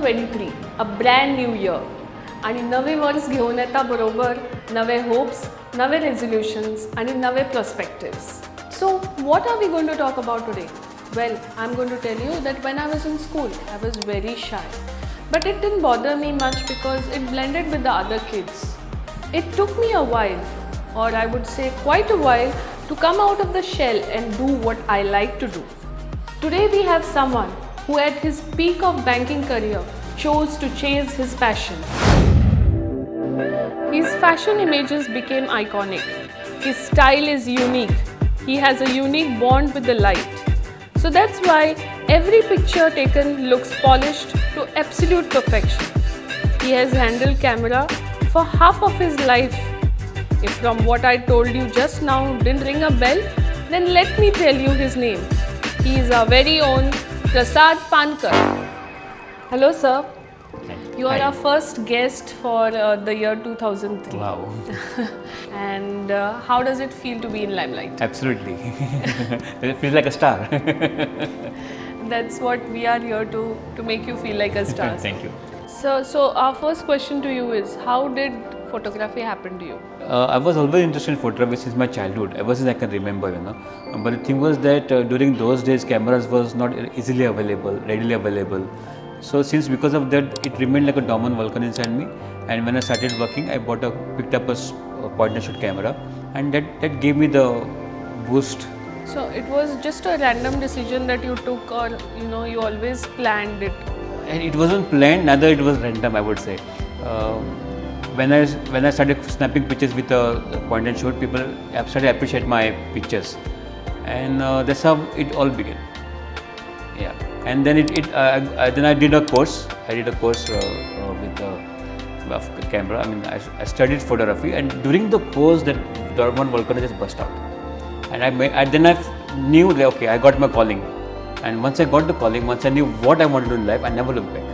2023, a brand new year. आणि नवे वर्ष घेऊन येता बरोबर नवे होप्स, नवे रेझोल्यूशन्स आणि नवे पर्स्पेक्टिव्स. So what are we going to talk about today? Well, I'm going to tell you that when I was in school, I was very shy. But it didn't bother me much because it blended with the other kids. It took me a while, or I would say quite a while, to come out of the shell and do what I like to do. Today we have someone who at his peak of banking career chose to chase his passion. His fashion images became iconic. His style is unique. He has a unique bond with the light. So that's why every picture taken looks polished to absolute perfection. He has handled camera for half of his life. If from what I told you just now didn't ring a bell, then let me tell you his name. He is our very own Prasad Pankar. Hello sir. You are Hi. our first guest for the year 2003. Wow. And how does it feel to be in Limelight? Absolutely. It feels like a star. That's what we are here to make you feel like a star. Thank you. So our first question to you is, how did photography happen to you? I was always interested in photography since my childhood, ever since I can remember, But the thing was that during those days, cameras was not easily available, readily available. So because of that, it remained like a dormant volcano inside me. And when I started working, I picked up a point and shoot camera, and that gave me the boost. So it was just a random decision that you took, or you always planned it? And it wasn't planned, neither it was random, I would say. When I started snapping pictures with a point and shoot, people started to appreciate my pictures, and that's how it all began. Yeah, and then then I did a course. I did a course with camera. I mean, I studied photography, and during the course, that dormant volcano just burst out, and then I knew that okay, I got my calling. And once I got the calling, once I knew what I wanted to do in life, I never looked back.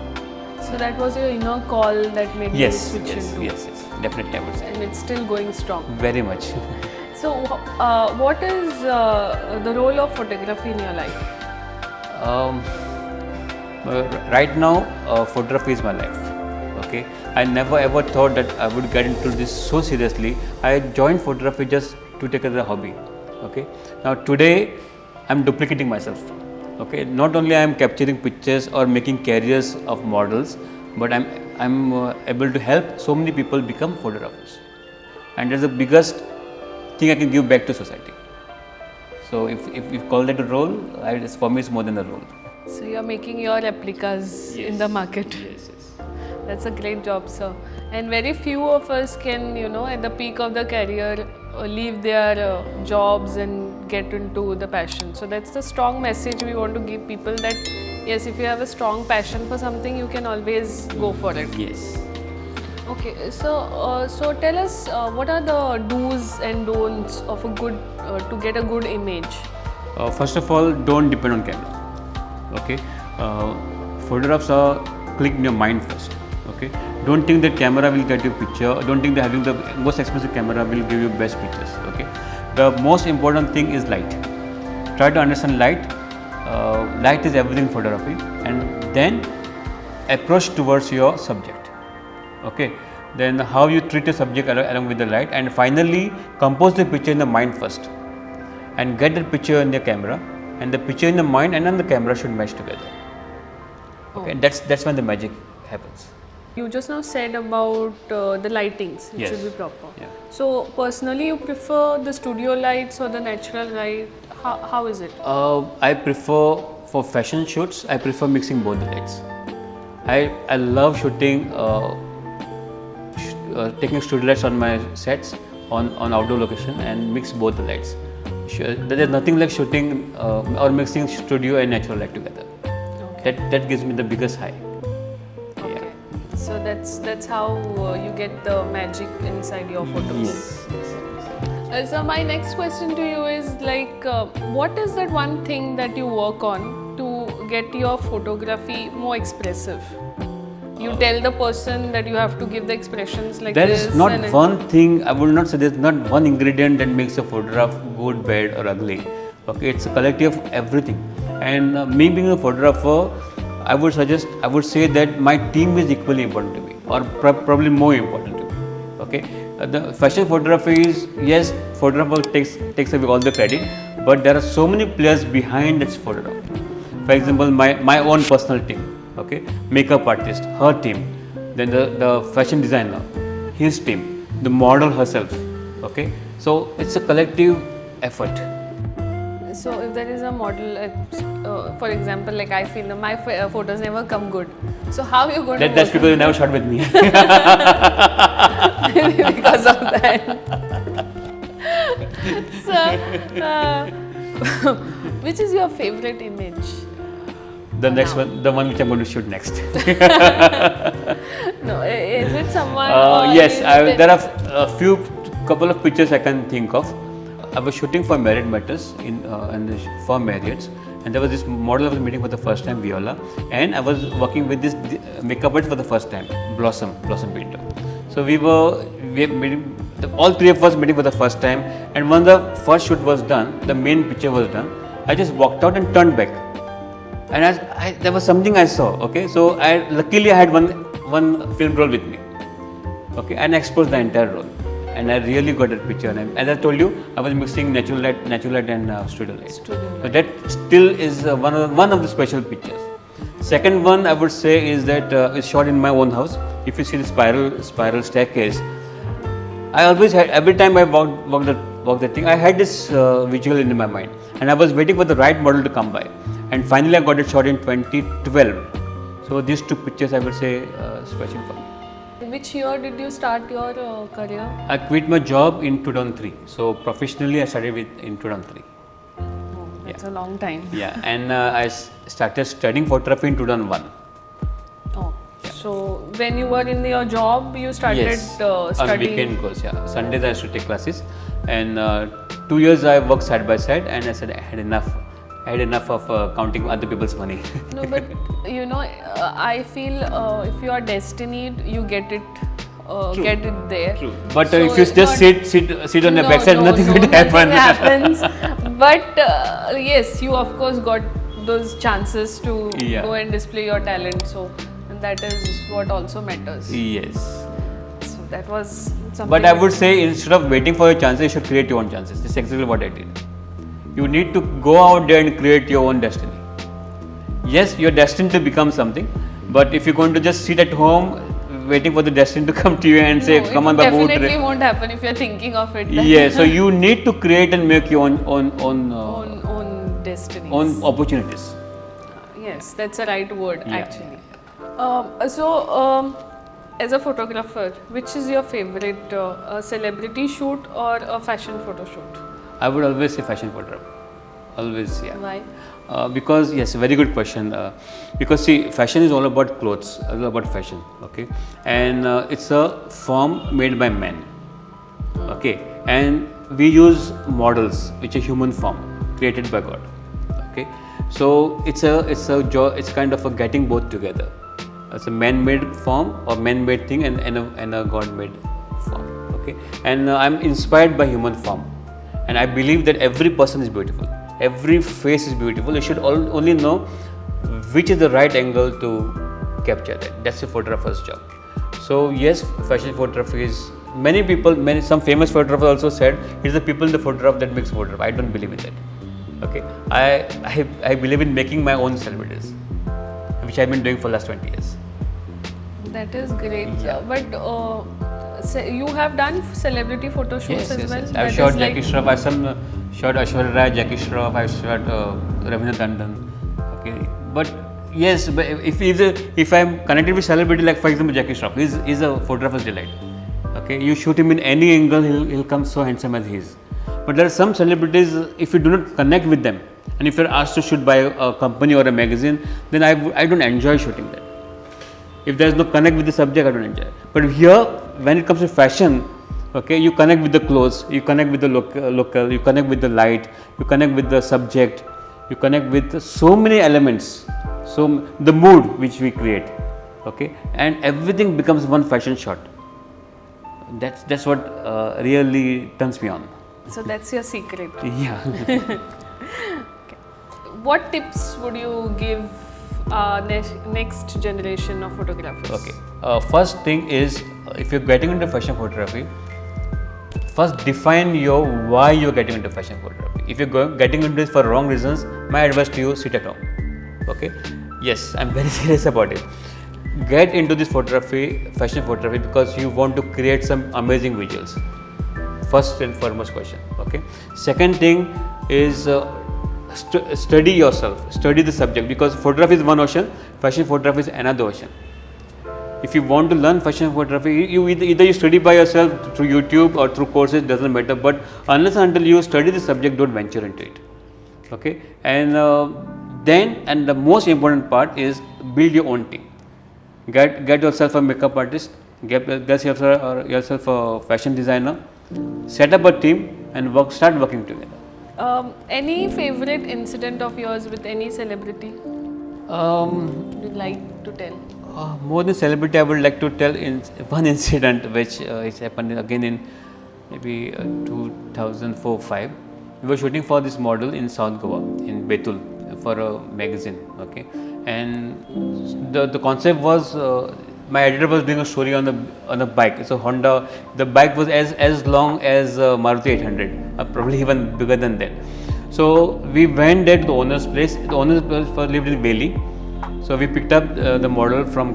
So that was your inner call that made you switch into. Yes, definitely I would say. And it's still going strong. Very much. So what is the role of photography in your life? Right now, photography is my life. Okay, I never ever thought that I would get into this so seriously. I joined photography just to take it as a hobby. Okay, now today I'm duplicating myself. Okay, not only I am capturing pictures or making careers of models, but I'm able to help so many people become photographers, and that's the biggest thing I can give back to society. So if you call that a role, for me it's more than a role. So you're making your replicas in the market. Yes. That's a great job, sir. And very few of us can, at the peak of the career, leave their jobs and get into the passion. So that's the strong message we want to give people, that yes, if you have a strong passion for something, you can always go for it. Yes. Okay, so tell us what are the do's and don'ts of to get a good image? First of all, don't depend on camera. Okay, photographs are clicked in your mind first. Okay, don't think that camera will get you picture. Don't think that having the most expensive camera will give you best pictures. Okay, the most important thing is light. Try to understand light. Light is everything in photography, and then approach towards your subject. Okay, then how you treat a subject along with the light, and finally compose the picture in the mind first, and get the picture in the camera, and the picture in the mind and on the camera should match together. Okay, and that's when the magic happens. You just now said about the lightings, it Yes. should be proper. Yeah. So personally, you prefer the studio lights or the natural light? How is it? I prefer, for fashion shoots, I prefer mixing both the lights. I love shooting, taking studio lights on my sets on outdoor location and mix both the lights. There is nothing like shooting or mixing studio and natural light together. Okay. That gives me the biggest high. Okay. So that's how you get the magic inside your photos. Yes. So my next question to you is like, what is that one thing that you work on to get your photography more expressive? You tell the person that you have to give the expressions like There this. is not one thing, I would not say there's not one ingredient that makes a photograph good, bad or ugly. Okay, it's a collective of everything. And me being a photographer, I would say that my team is equally important to me, or probably more important to me. Okay, the fashion photography is, yes, photographer takes away all the credit, but there are so many players behind this photography. For example, my own personal team, okay, makeup artist, her team, then the fashion designer, his team, the model herself, okay. So it's a collective effort. So if there is a model, for example, like I feel my photos never come good. So how are you going to That's work because you never shot with me. because of that. So, which is your favorite image? The next one, the one which I'm going to shoot next. No, is it someone? Yes, there are a couple of pictures I can think of. I was shooting for Marriott Matters for Marriott's, and there was this model I was meeting for the first time, Viola, and I was working with this makeup artist for the first time, Blossom Painter. So we meeting, all three of us meeting for the first time, and when the first shoot was done, the main picture was done, I just walked out and turned back, and there was something I saw. Okay, so luckily I had one film roll with me, okay, and I exposed the entire roll. And I really got that picture. And as I told you, I was mixing natural light and studio light. So that still is one of the special pictures. Second one I would say is that it's shot in my own house. If you see the spiral staircase, I always had, every time I walked that thing, I had this visual in my mind, and I was waiting for the right model to come by. And finally, I got it shot in 2012. So these two pictures I would say special for me. Which year did you start your career? I quit my job in 2003. So professionally, I started in 2003. Oh, that's a long time. Yeah, and I started studying photography in 2001. Oh, yeah. So when you were in your job, you started studying? On weekend course, yeah. Sundays I used to take classes, and 2 years I worked side by side, and I said I had enough. I had enough of counting other people's money. No, but you know, I feel if you are destined, you get it there. True. But So if you it's just sit on the backside, nothing will happen. Nothing happens. But yes, you of course got those chances to go and display your talent. So that is what also matters. Yes. So that was something. But I would say instead of waiting for your chances, you should create your own chances. This is exactly what I did. You need to go out there and create your own destiny. Yes, you're destined to become something, but if you're going to just sit at home waiting for the destiny to come to you and say, "Come on, Babu." It definitely won't happen if you're thinking of it. Yeah, so you need to create and make your own destinies. own opportunities. Yes, that's a right word Yeah. actually. As a photographer, which is your favorite, a celebrity shoot or a fashion photo shoot? I would always say fashion photography. Always, yeah. Why? Because yes, very good question. Because see, fashion is all about clothes, all about fashion. Okay, and it's a form made by men. Okay, and we use models, which are human form created by God. Okay, so it's kind of a getting both together. It's a man-made form or man-made thing and a God-made form. Okay, and I'm inspired by human form. And I believe that every person is beautiful. Every face is beautiful. You should only know which is the right angle to capture that. That's a photographer's job. So yes, fashion photography is, some famous photographers also said it's the people in the photograph that makes photograph. I don't believe in that. Okay, I believe in making my own celebrities, which I've been doing for the last 20 years. That is great. Yeah. But you have done celebrity photo shoots as well? Yes. I've shot Jackie Shroff, I've shot Aishwarya Rai, Jackie Shroff, I've shot Ravina Tandon. Okay, but yes, but if I'm connected with celebrity, like for example Jackie Shroff, he's a photographer's delight. Okay, you shoot him in any angle, he'll come so handsome as he is. But there are some celebrities, if you do not connect with them, and if you're asked to shoot by a company or a magazine, then I don't enjoy shooting that. If there is no connect with the subject, I don't enjoy. But here, when it comes to fashion, okay, you connect with the clothes, you connect with the local, you connect with the light, you connect with the subject, you connect with so many elements, so the mood which we create, okay, and everything becomes one fashion shot. That's what really turns me on. So that's your secret. Yeah. Okay. What tips would you give next generation of photographers? Okay. First thing is, if you're getting into fashion photography, first define your why you're getting into fashion photography. If you're getting into this for wrong reasons, my advice to you: sit at home. Okay. Yes, I'm very serious about it. Get into this photography, fashion photography, because you want to create some amazing visuals. First and foremost question. Okay. Second thing is study yourself, study the subject, because photography is one ocean, fashion photography is another ocean. If you want to learn fashion photography, you either you study by yourself through YouTube or through courses, doesn't matter, but unless and until you study the subject, don't venture into it. Okay. And then the most important part is build your own team. Get yourself a makeup artist, get yourself a fashion designer, set up a team and start working together. Any favorite incident of yours with any celebrity you'd like to tell? More than celebrity, I would like to tell one incident which happened again in maybe 2004-5. We were shooting for this model in South Goa, in Betul, for a magazine. Okay, and the concept was my editor was doing a story on a bike. It's a Honda. The bike was as long as Maruti 800, probably even bigger than that. So we went there to the owner's place. The owner's place lived in Valley. So we picked up the model from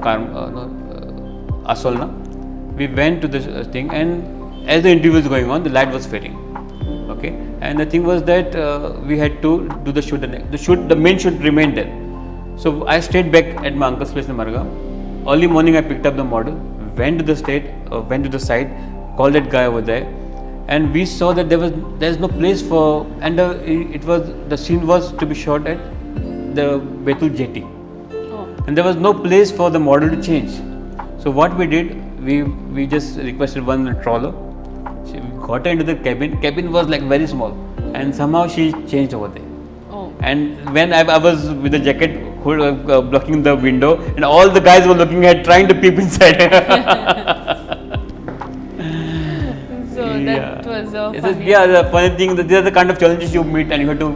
Asolna. We went to the thing, and as the interview was going on, the light was fading. Okay, and the thing was that we had to do the shoot. The main shoot remained there. So I stayed back at my uncle's place in Marga. Early morning, I picked up the model, went to the site, called that guy over there, and we saw that there's no place for, and the scene was to be shot at the Betul jetty. And there was no place for the model to change. So what we did, we just requested one trawler. She got her into the cabin. Cabin was like very small, and somehow she changed over there. Oh. And when I was with the jacket blocking the window, and all the guys were looking at, trying to peep inside. So that was a funny. The funny thing, these are the kind of challenges you meet, and you have to.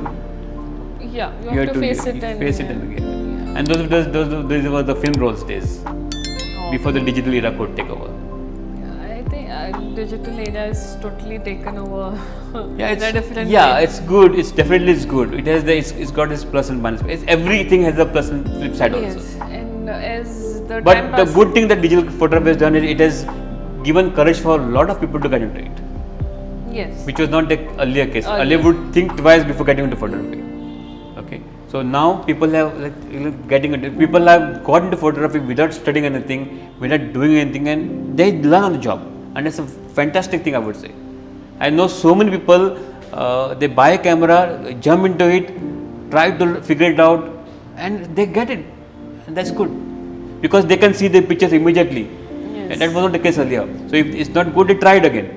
Yeah, you have to face it and again. And those were the film rolls days, before the digital era could take over. Yeah, I think digital era is totally taken over. Yeah, in a different yeah, way. it's good. It's definitely good. It has it's got its plus and minus. Everything has a plus and flip side also. Yes, and as the But time the passes, good thing that digital photography has done is it has given courage for a lot of people to get into it, yes, which was not the earlier case. Earlier. Earlier would think twice before getting into photography. Okay, so now people have people have got into photography without studying anything, without doing anything, and they learn on the job, and it's a fantastic thing, I would say. I know so many people, they buy a camera, jump into it, try to figure it out, and they get it, and that's good, because they can see the pictures immediately. yes. And that was not the case earlier. So if it's not good, they try it again.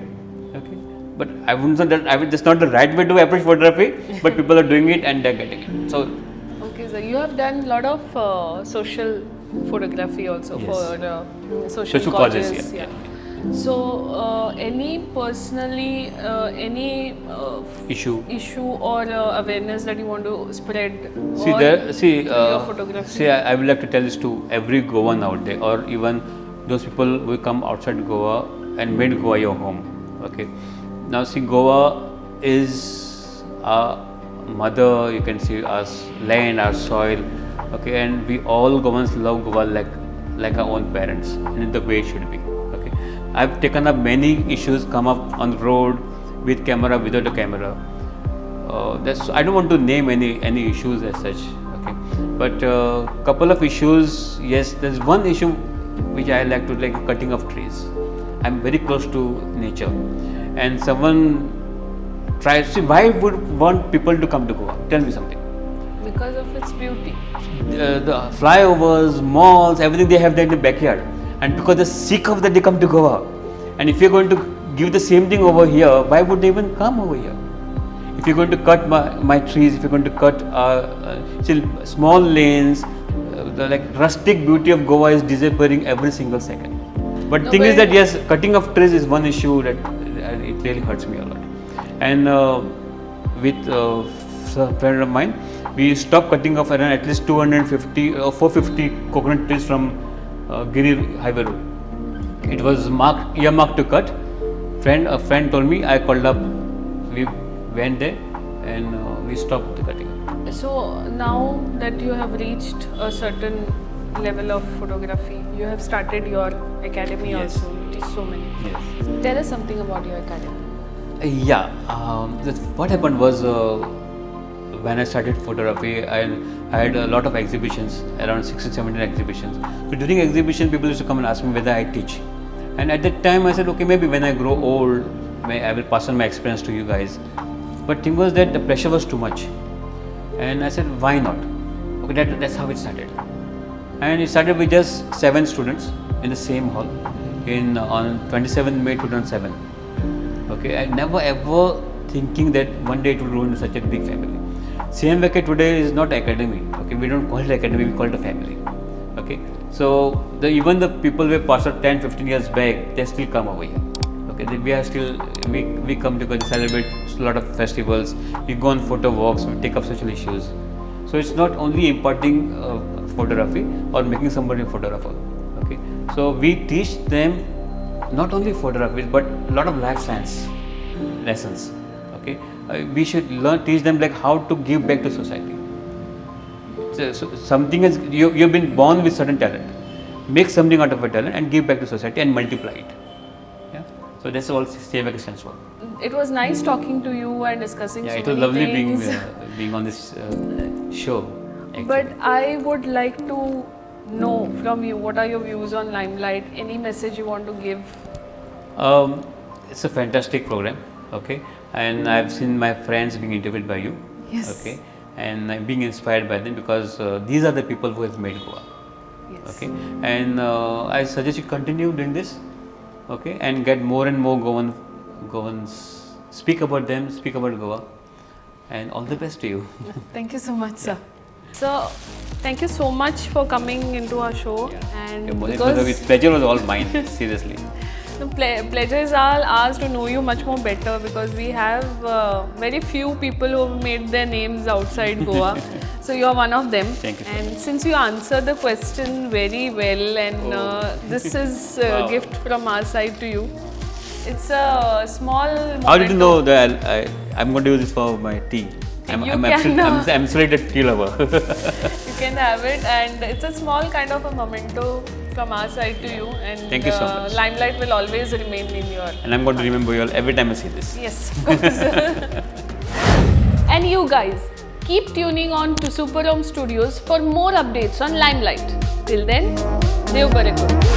Okay, but I wouldn't say that that's not the right way to approach photography, but people are doing it and they're getting it. So Okay, so you have done a lot of social photography also. Yes. For social Social causes. causes, yeah. So, any personally any issue. or awareness that you want to spread? See through your photography? I would like to tell this to every Goan out there, or even those people who come outside Goa and made Goa your home. Okay, now see, Goa is our mother. You can see our land, our soil. Okay, and we all Goans love Goa like our own parents, and in the way it should be. Okay, I've taken up many issues come up on the road with camera, without a camera. I don't want to name any issues as such. Okay, but couple of issues. Yes, there's one issue which I like to cutting of trees. I'm very close to nature, and someone tries. See, why would want people to come to Goa? Tell me something. Because of its beauty. The flyovers, malls, everything they have there in the backyard, and because they're sick of that, they come to Goa. And if you're going to give the same thing over here, why would they even come over here? If you're going to cut my trees, if you're going to cut small lanes, the rustic beauty of Goa is disappearing every single second. But the thing is that yes, cutting of trees is one issue that it really hurts me a lot. And with a friend of mine, we stopped cutting off around at least 250 or 450 coconut trees from Giri Highway Road. It was earmarked to cut. A friend told me, I called up, we went there and we stopped the cutting. So now that you have reached a certain level of photography, you have started your academy Yes. also. You teach so many. Yes. Tell us something about your academy. What happened was when I started photography, I had a lot of exhibitions, around 16, 17 exhibitions. So during exhibition, people used to come and ask me whether I teach. And at that time, I said, okay, maybe when I grow old, I will pass on my experience to you guys. But thing was that the pressure was too much. And I said, why not? Okay, that's how it started. And it started with just 7 students in the same hall on 27 May 2007. Okay, I never ever thinking that one day it will grow into such a big family. CMVK today is not academy. Okay, we don't call it academy, we call it a family. Okay, so even the people who passed out 10, 15 years back, they still come over here. Okay, we come because we celebrate a lot of festivals, we go on photo walks, we take up social issues. So it's not only imparting photography or making somebody a photographer. Okay, so we teach them not only photography but a lot of life science lessons. Okay, we should teach them like how to give back to society. So something is you've been born with certain talent. Make something out of a talent and give back to society and multiply it. Yeah. So that's all CMVK stands for. It was nice talking to you and discussing Yeah, so it was many lovely things. being on this show. Actually. But I would like to know from you, what are your views on Limelight? Any message you want to give? It's a fantastic program. Okay, and I've seen my friends being interviewed by you. Yes. Okay, and I'm being inspired by them because these are the people who have made Goa. Yes. Okay, and I suggest you continue doing this. Okay, and get more and more Goans, speak about them, speak about Goa, and all the best to you. Thank you so much, sir. So, thank you so much for coming into our show. And Pleasure was all mine. Seriously. the pleasure is all ours to know you much more better, because we have very few people who have made their names outside Goa. So you are one of them. Thank you so And since you answered the question very well, and this is a Wow. gift from our side to you. It's a small moment. How did you know that I'm going to use this for my tea? I'm absolute tea lover. You can have it, and it's a small kind of a memento from our side to you. And Thank you so much. Limelight will always remain in your. And I'm going to remember you all every time I see this. Yes, of course. And you guys, keep tuning on to Super Home Studios for more updates on Limelight. Till then, Dev Barekur.